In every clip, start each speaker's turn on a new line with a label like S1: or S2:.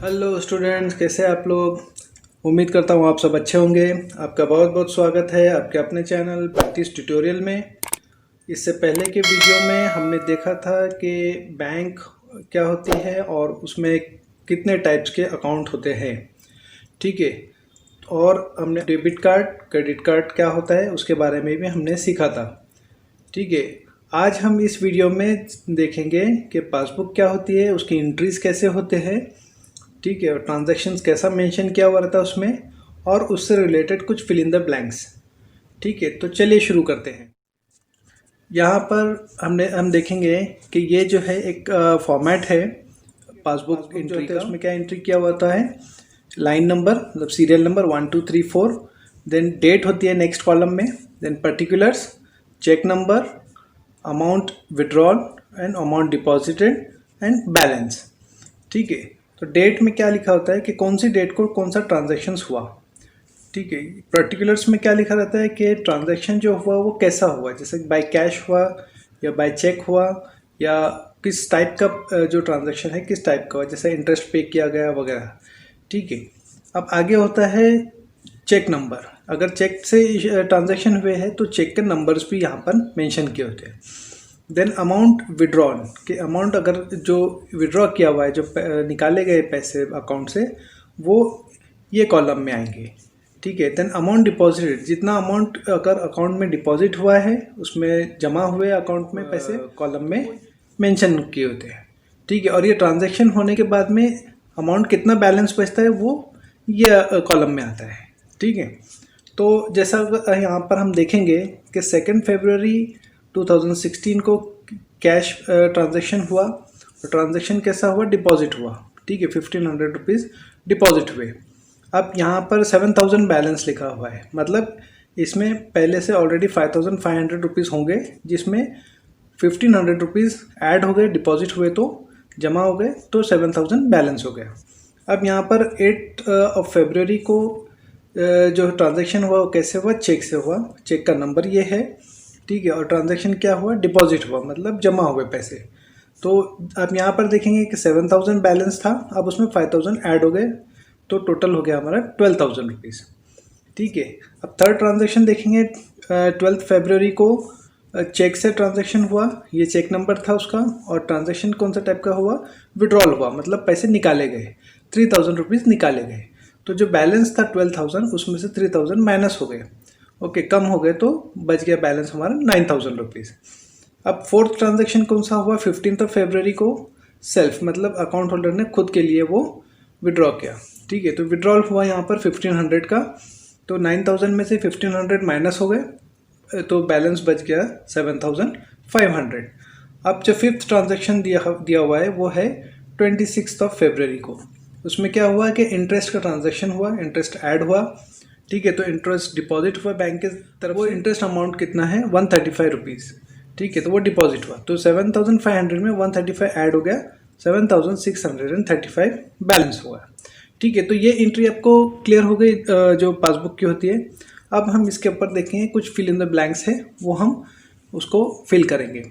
S1: Hello students, कैसे हैं आप लोग। उम्मीद करता हूँ आप सब अच्छे होंगे। आपका बहुत बहुत स्वागत है आपके अपने चैनल प्रैक्टिस ट्यूटोरियल में। इससे पहले के वीडियो में हमने देखा था कि बैंक क्या होती है और उसमें कितने टाइप्स के अकाउंट होते हैं। ठीक है, और हमने डेबिट कार्ड, क्रेडिट कार्ड क्या होता है उसके बारे में भी हमने सीखा था। ठीक है, आज हम इस वीडियो में देखेंगे कि पासबुक क्या होती है, उसकी एंट्रीज कैसे होते हैं। ठीक है, और ट्रांजैक्शंस कैसा मेंशन किया हुआ रहता है उसमें, और उससे रिलेटेड कुछ फिल इन द ब्लैंक्स। ठीक है, तो चलिए शुरू करते हैं। यहाँ पर हम देखेंगे कि ये जो है एक फॉर्मेट है पासबुक एंट्री का। उसमें क्या एंट्री किया हुआ होता है, लाइन नंबर मतलब सीरियल नंबर 1 2 3 4, देन डेट होती है नेक्स्ट कॉलम में, then particulars, cheque number, amount withdrawal and amount deposited and balance. ठीक है, तो डेट में क्या लिखा होता है कि कौन सी डेट को कौन सा ट्रांजैक्शंस हुआ। ठीक है, पर्टिकुलर्स में क्या लिखा रहता है कि ट्रांजैक्शन जो हुआ वो कैसा हुआ, जैसे बाय कैश हुआ या बाय चेक हुआ, या किस टाइप का जो ट्रांजैक्शन है किस टाइप का हुआ, जैसे इंटरेस्ट पे किया गया वगैरह। ठीक है, अब आगे होता है चेक नंबर। अगर चेक से ट्रांजैक्शन हुए हैं तो चेक के नंबर्स भी यहाँ पर मेंशन किए होते हैं। देन अमाउंट विड्रॉल के अमाउंट, अगर जो विड्रॉ किया हुआ है, जो निकाले गए पैसे अकाउंट से, वो ये कॉलम में आएंगे। ठीक है, देन अमाउंट डिपॉजिटेड, जितना अमाउंट अगर अकाउंट में डिपॉजिट हुआ है उसमें जमा हुए अकाउंट में पैसे कॉलम में मेंशन किए होते हैं। ठीक है, और ये ट्रांजैक्शन होने के बाद में अमाउंट कितना बैलेंस बचता है वो ये कॉलम में आता है। ठीक है, तो जैसा यहाँ पर हम देखेंगे कि 2 फरवरी 2016 को कैश ट्रांजैक्शन हुआ, और ट्रांजैक्शन कैसा हुआ, डिपॉजिट हुआ। ठीक है, 1500 रुपीज़ डिपॉजिट हुए। अब यहाँ पर 7000 बैलेंस लिखा हुआ है, मतलब इसमें पहले से ऑलरेडी 5500 रुपीज़ होंगे, जिसमें 1500 रुपीज़ ऐड हो गए, डिपॉजिट हुए तो जमा हो गए, तो 7000 बैलेंस हो गया। अब यहाँ पर 8 फरवरी को जो ट्रांजैक्शन हुआ वो कैसे हुआ, चेक से हुआ, चेक का नंबर ये है। ठीक है, और ट्रांजैक्शन क्या हुआ, डिपॉजिट हुआ, मतलब जमा हुए पैसे। तो आप यहाँ पर देखेंगे कि 7000 बैलेंस था, अब उसमें 5000 ऐड हो गए, तो टोटल हो गया हमारा 12000 रुपीज़। ठीक है, अब थर्ड ट्रांजैक्शन देखेंगे 12 फरवरी को चेक से ट्रांजैक्शन हुआ, ये चेक नंबर था उसका, और ट्रांजैक्शन कौन सा टाइप का हुआ, विड्रॉल हुआ, मतलब पैसे निकाले गए, 3000 रुपीज़ निकाले गए। तो जो बैलेंस था 12000, उसमें से 3000 माइनस हो गए, ओके, कम हो गए, तो बच गया बैलेंस हमारा 9000 रुपीज़। अब फोर्थ ट्रांजैक्शन कौन सा हुआ, 15 फरवरी को सेल्फ, मतलब अकाउंट होल्डर ने खुद के लिए वो विड्रॉ किया। ठीक है, तो विड्रॉल हुआ यहाँ पर 1500 का, तो 9000 में से 1500 माइनस हो गए, तो बैलेंस बच गया 7500। अब जो फिफ्थ ट्रांजैक्शन दिया हुआ है वो है 26 फरवरी को। उसमें क्या हुआ कि इंटरेस्ट का ट्रांजैक्शन हुआ, इंटरेस्ट ऐड हुआ। ठीक है, तो इंटरेस्ट डिपॉजिट हुआ बैंक के तरफ, वो इंटरेस्ट अमाउंट कितना है, 135 रुपीज़। ठीक है, तो वो डिपॉजिट हुआ, तो 7500 में 135 ऐड हो गया, 7635 बैलेंस हुआ। ठीक है, तो ये एंट्री आपको क्लियर हो गई जो पासबुक की होती है। अब हम इसके ऊपर देखेंगे कुछ फिल इन द ब्लैंक्स है, वो हम उसको फिल करेंगे।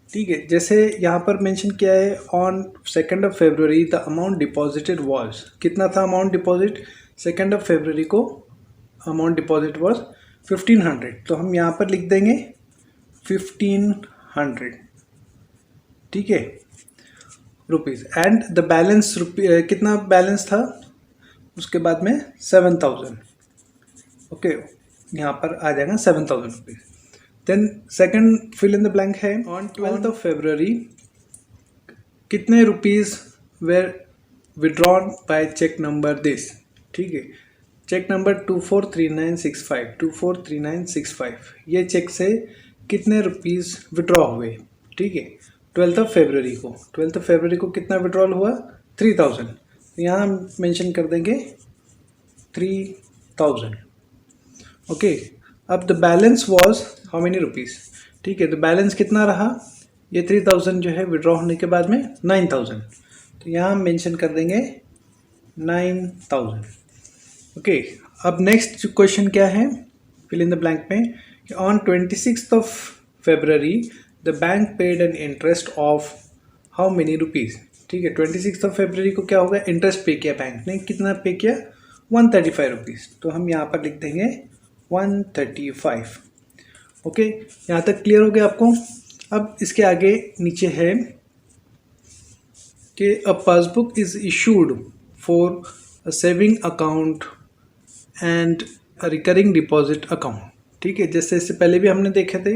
S1: ठीक है, जैसे यहाँ पर मेंशन किया है on 2 February the amount deposited was, कितना था अमाउंट डिपॉजिट 2 फरवरी को, अमाउंट डिपॉजिट वाज 1500, तो हम यहाँ पर लिख देंगे 1500। ठीक है, रुपीज़, एंड द बैलेंस कितना बैलेंस था उसके बाद में 7000। ओके, यहाँ पर आ जाएगा 7000 rupees. Then second fill in the blank है ऑन 12 फरवरी कितने rupees were withdrawn by cheque number this. ठीक है, चेक नंबर 243965, 243965, ये चेक से कितने रुपीज़ विड्रॉ हुए। ठीक है, 12 फरवरी को, 12 फरवरी को कितना विड्रॉल हुआ, 3000, तो यहाँ हम मेंशन कर देंगे 3000। ओके, अब the balance was how many rupees. ठीक है, तो बैलेंस कितना रहा, ये 3000 जो है विड्रॉ होने के बाद में 9000, तो यहाँ हम मेंशन कर देंगे 9000। ओके, अब नेक्स्ट क्वेश्चन क्या है फिल इन द ब्लैंक में, on 26 February the bank paid an interest of how many rupees. ठीक है, 26 फरवरी को क्या होगा, इंटरेस्ट पे किया बैंक ने, कितना पे किया, 135 रुपीज़। तो हम यहाँ पर लिख देंगे 135। ओके, यहाँ तक क्लियर हो गया आपको। अब इसके आगे नीचे है कि a passbook is issued for a saving account and recurring deposit account. ठीक है, जैसे इससे पहले भी हमने देखे थे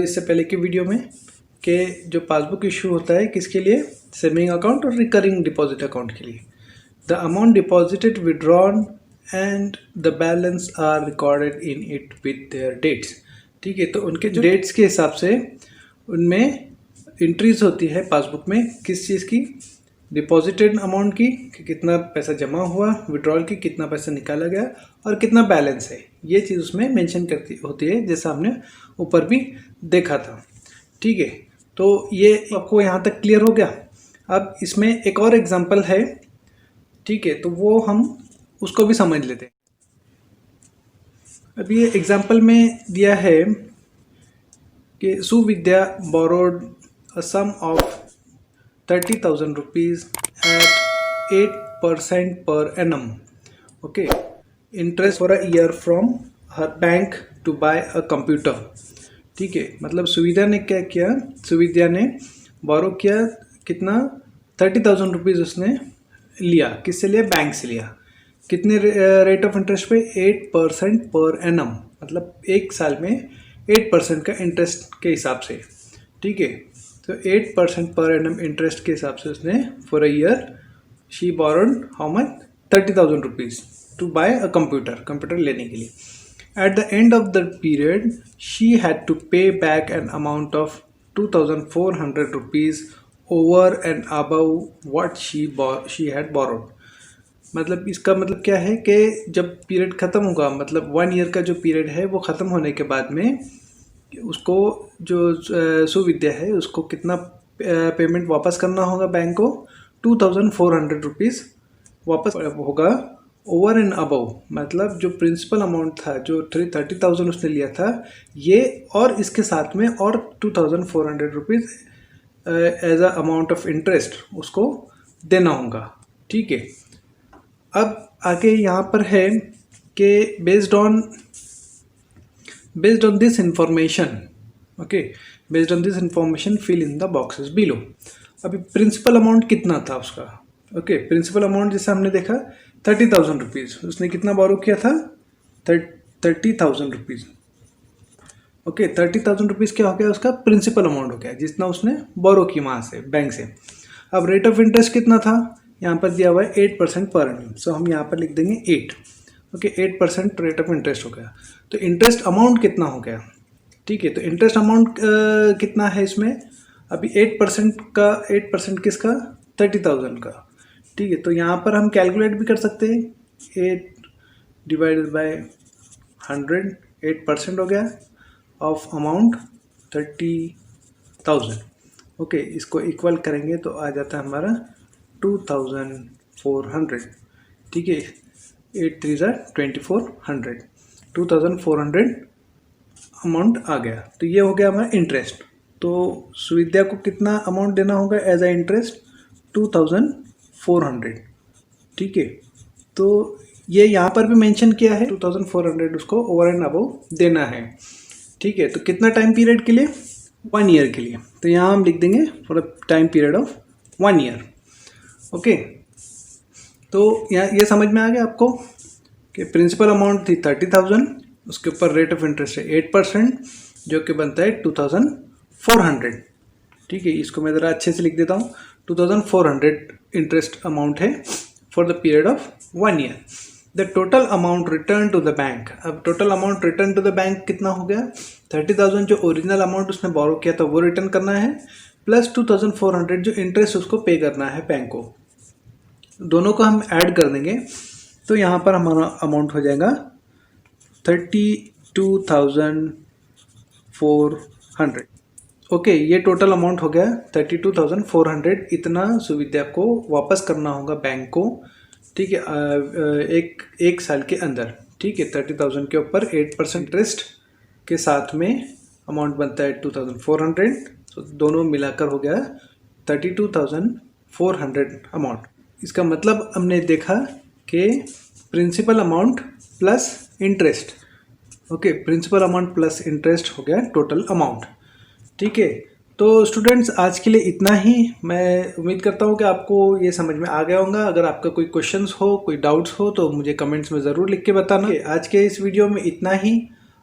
S1: इससे पहले की वीडियो में कि जो पासबुक इशू होता है किसके लिए, सेविंग अकाउंट और रिकरिंग डिपॉजिट अकाउंट के लिए। The amount deposited withdrawn and the balance are recorded in it with their dates. ठीक है, तो उनके जो डेट्स के हिसाब से उनमें इंट्रीज होती है पासबुक में, किस चीज़ की, डिपॉजिटेड अमाउंट की कि कितना पैसा जमा हुआ, विड्रॉल की कितना पैसा निकाला गया और कितना बैलेंस है, ये चीज़ उसमें मेंशन करती होती है, जैसा हमने ऊपर भी देखा था। ठीक है, तो ये आपको यहाँ तक क्लियर हो गया। अब इसमें एक और एग्जांपल है, ठीक है, तो वो हम उसको भी समझ लेते हैं। अब ये एग्जांपल में दिया है कि सुविद्या borrowed a sum of 30,000 rupees at 8% per annum. Okay, interest for a year from her bank to buy a computer. ठीक है, मतलब सुविधा ने क्या किया, सुविद्या ने बोरो किया कितना, 30,000 रुपीज़ उसने लिया, किससे लिया, बैंक से लिया। कितने रेट ऑफ इंटरेस्ट पे, 8% पर एनम, मतलब एक साल में 8% का इंटरेस्ट के हिसाब से। ठीक है, तो 8% पर एनम इंटरेस्ट के हिसाब से उसने for a year she borrowed how much, 30,000 rupees to buy a computer लेने के लिए। At the end of the period she had to pay back an amount of 2,400 rupees over and above what she had borrowed. मतलब इसका मतलब क्या है कि जब पीरियड ख़त्म होगा, मतलब 1 ईयर का जो पीरियड है वो ख़त्म होने के बाद में उसको जो सुविद्या है उसको कितना पेमेंट वापस करना होगा बैंक को, 2,400 रुपीज़ वापस होगा ओवर एंड अबव, मतलब जो प्रिंसिपल अमाउंट था जो 30,000 उसने लिया था ये, और इसके साथ में और 2,400 rupees as a amount of interest उसको देना होगा। ठीक है, अब आगे यहाँ पर है कि based on this information, okay, based on this information fill in the boxes below. अभी प्रिंसिपल अमाउंट कितना था उसका, ओके, प्रिंसिपल अमाउंट जैसे हमने देखा 30,000 रुपीज़, उसने कितना बोरो किया था, 30,000 रुपीज़। ओके, 30,000 रुपीज़ क्या हो गया, उसका प्रिंसिपल अमाउंट हो गया जितना उसने बोरो की वहाँ से, बैंक से। अब रेट ऑफ इंटरेस्ट कितना था, यहाँ पर दिया हुआ है 8% पर एनम, सो हम यहाँ पर लिख देंगे 8। ओके, 8% रेट ऑफ इंटरेस्ट हो गया। तो इंटरेस्ट अमाउंट कितना हो गया, ठीक है, तो इंटरेस्ट अमाउंट कितना है इसमें, अभी 8% किसका, 30,000 का। ठीक है, तो यहाँ पर हम कैलकुलेट भी कर सकते हैं, 8 डिवाइडेड बाय 100, 8% हो गया ऑफ अमाउंट 30,000। ओके, इसको इक्वल करेंगे तो आ जाता है हमारा 2,400। ठीक है, 8 3 2400, 2,400 अमाउंट आ गया। तो ये हो गया हमारा इंटरेस्ट। तो सुविद्या को कितना अमाउंट देना होगा एज अ इंटरेस्ट, 2,400। ठीक है, तो ये यहाँ पर भी मेंशन किया है 2,400 उसको ओवर एंड अबव देना है। ठीक है, तो कितना टाइम पीरियड के लिए, 1 ईयर के लिए। तो यहाँ हम लिख देंगे for a time period of 1 year. Okay, तो यहाँ ये समझ में आ गया आपको कि प्रिंसिपल अमाउंट थी 30,000, उसके ऊपर रेट ऑफ इंटरेस्ट है 8%, जो कि बनता है 2,400। ठीक है, इसको मैं ज़रा अच्छे से लिख देता हूँ, 2,400 इंटरेस्ट अमाउंट है for the period of 1 year. The total amount return to the bank, अब total amount return to the bank कितना हो गया, 30,000 जो ओरिजिनल अमाउंट उसने बोरो किया था वो रिटर्न करना है, प्लस 2,400 जो इंटरेस्ट उसको पे करना है बैंक को। दोनों को हम ऐड कर देंगे तो यहाँ पर हमारा अमाउंट हो जाएगा 32,400। ओके, ये टोटल अमाउंट हो गया 32,400। इतना सुविद्या को वापस करना होगा बैंक को। ठीक है, एक साल के अंदर। ठीक है, 30,000 के ऊपर 8% इंटरेस्ट के साथ में अमाउंट बनता है 2,400। तो दोनों मिलाकर हो गया 400 अमाउंट। इसका मतलब हमने देखा कि principal amount plus interest, okay, principal amount plus interest हो गया टोटल अमाउंट। ठीक है, तो स्टूडेंट्स आज के लिए इतना ही। मैं उम्मीद करता हूँ कि आपको ये समझ में आ गया होगा। अगर आपका कोई क्वेश्चंस हो, कोई डाउट्स हो तो मुझे कमेंट्स में ज़रूर लिख के बताना। आज के इस वीडियो में इतना ही।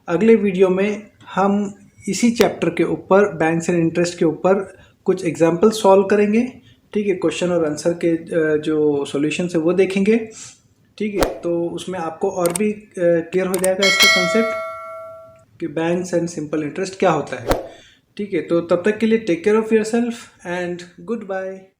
S1: अगले वीडियो में हम इसी चैप्टर के ऊपर बैंक्स एंड इंटरेस्ट के ऊपर कुछ एग्जाम्पल सॉल्व करेंगे। ठीक है, क्वेश्चन और आंसर के जो सॉल्यूशन है वो देखेंगे। ठीक है, तो उसमें आपको और भी क्लियर हो जाएगा इसका कॉन्सेप्ट कि बैंक्स एंड सिंपल इंटरेस्ट क्या होता है। ठीक है, तो तब तक के लिए take care of yourself and good bye.